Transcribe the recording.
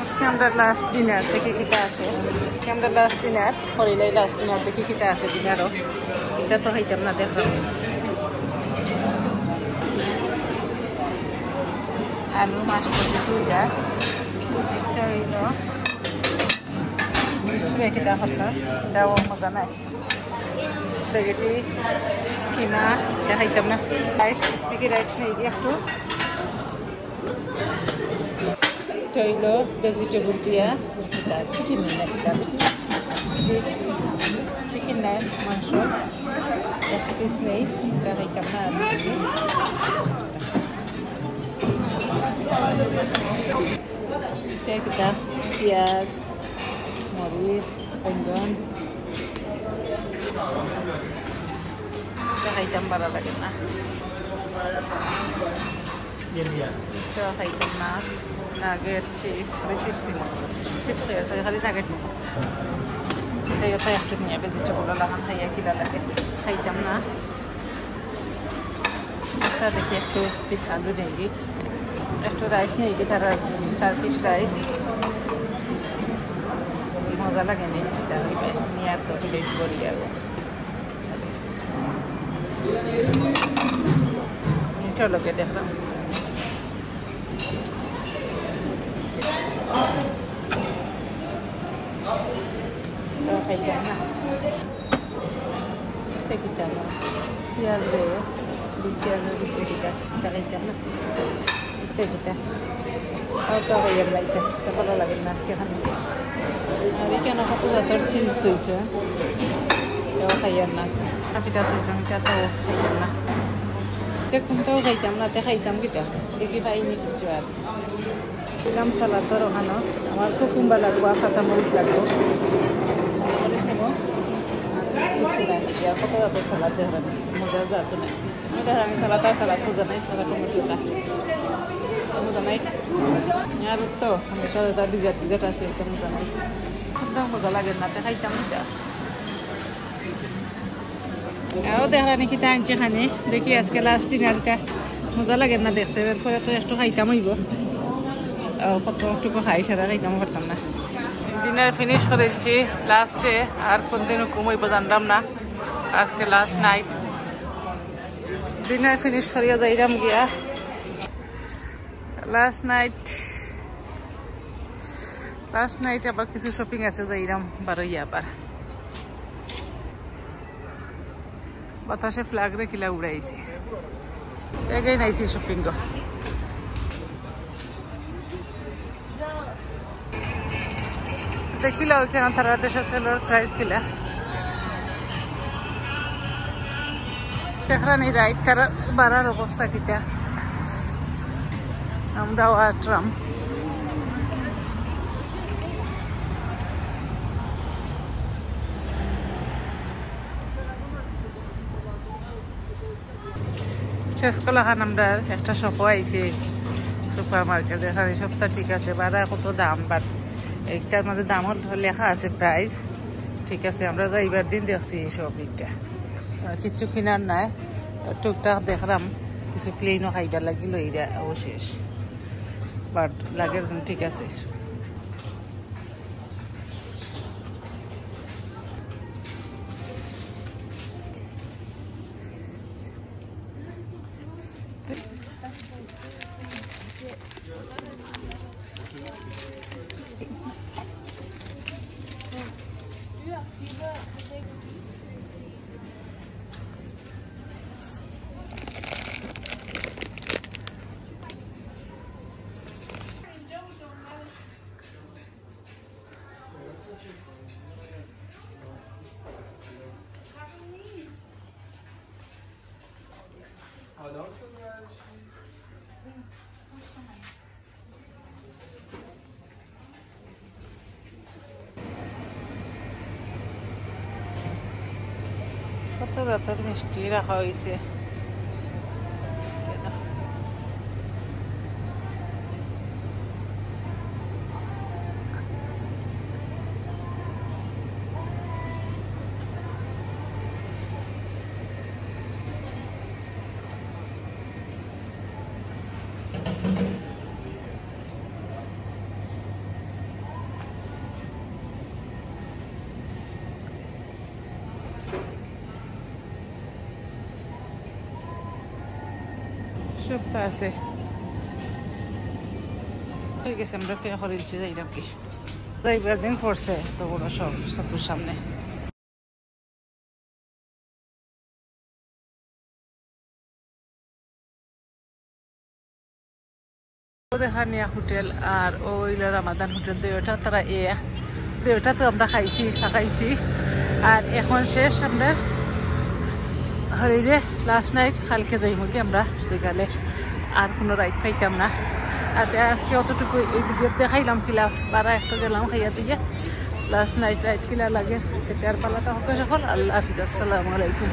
আজকে আমরা last dinner দেখি কিটা আছে। আজকে আমরা লাস্ট ডিনার হরিলাই লাস্ট ডিনার দেখি কিটা আছে ডিনারও। এটা তো খাইতাম না দেখলাম। আলু মাছ করতে তুইটা একটা হইল কিটা করছে, এটাও মজা নাই। স্প্যাগেটি কিমা এটা খাইতাম না। রাইস স্টিকি রাইস নেই একটু। এটা হইল ভেজিটেবল দিয়া চিকেন চিকেন নাই মাংস এক পিস নেই, এটা খাইতাম না। কিতা পেঁয়াজ মরিচ বেঙ্গন এটা খাইতাম ভালো লাগে না, এটা খাইতাম না। নাগেট চিপস খালি চিপস দিব, চিপস খাই আছে খালি নাগেট নিব। সেই কথা একটু নিয়ে ভেজিটেবল লাগান খাইয়া কিনা লাগে, খাইতাম না। এটা দেখি একটু পিস আলু নেই, একটু রাইস নেই কি তার টার্কিশ রাইস মজা লাগে নি নিয়ে তো প্লেট করি আর এটা লোকে দেখলাম। খাইতাম না খাইতাম না পেঁয়াজ দেয় পেঁয়াজের ভিতরে কিটা এটা খাইতাম না। এটা কিটা আর তো খাইয়ার লাইতে ভালো লাগে না আজকে খান। আর এখানে কত জাতের চিজ দিয়েছে এটাও খাইয়ার না। কাপিটা দিয়েছে এটা তো খাইতাম না। দেখুনটাও খাইতাম না, তে খাইতাম কিটা দেখি পাইনি কিছু। আর দিলাম সালাদর ওখানো আমার কুকুম্বা লাগবো আর কাঁচামরিচ লাগবো। মরিচ নেব কিছু নাই কত জাতের সালাদ দেখা মজা যাতো না। আমি সালাদ আর সালাদ খুঁজে নাই, সালাদ টমেটোটা মজা নাই। আর তো সাদা ডিজার্ট আছে এটা মজা নাই, খুব মজা লাগে না, তে খাইতাম এটা। আরও দেখলা নাকি তা আনছে খানি দেখি আজকে লাস্ট ডিনারটা মজা লাগে না দেখতে। এরপরে তো একটু খাইতাম হইব, কতটুকু খাই সারা খাইতাম পারতাম না। ডিনার ফিনিশ করেছি লাস্টে, আর কোনদিনও ঘুমাইব জানলাম না। আজকে লাস্ট নাইট ডিনার ফিনিশ করিয়া যাইলাম গিয়া লাস্ট নাইট আবার কিছু শপিং আছে যাইলাম বারোইয়া আবার। বাতাসে ফ্ল্যাগ রেখিলা উড়াইছি এগাই নাইছি শপিং গো। দেখিলা ওইখানে তারা দেশের তেলের প্রাইস কিলা দেখরা নি রাইট বাড়ার অবস্থা কিটা। আমরাও আটরাম শেষ কলা খান আমরা একটা শপও আইছি সুপার মার্কেট। এখানে সবটা ঠিক আছে, বাড়া কত দাম, বাট এইটার মধ্যে দাম লেখা আছে প্রাইস ঠিক আছে। আমরা যাইবার দিন দেখছি এই শপিংটা, কিছু কিনার নাই, টুকটাক দেখলাম কিছু প্লেনও খাইবার লাগিল এইটা অবশেষ, বাট লাগের ঠিক আছে। কত জাতের মিষ্টি রাখা হয়েছে। সবটা আছে ঠিক আছে আমরা পে করে দিচ্ছি যাইলাম কি ড্রাইভার দিন পড়ছে তো বড় সব চকুর সামনে দেখানিয়া হোটেল আর ওইল রামাদান হোটেল দুইটা তারা দুইটা তো আমরা খাইছি আর এখন শেষ আমরা হরিরে লাস্ট নাইট কালকে যাইব কি আমরা বিকালে আর কোনো রাইড পাইতাম না আর আজকে অতটুকু এই ভিডিও দেখাইলাম কিলা বারা একটা গেলাম খাইয়া দিয়ে লাস্ট নাইট রাইড কিলা লাগে আর পালাটা হকে সকল আল্লাহ হাফিজ আসসালামু আলাইকুম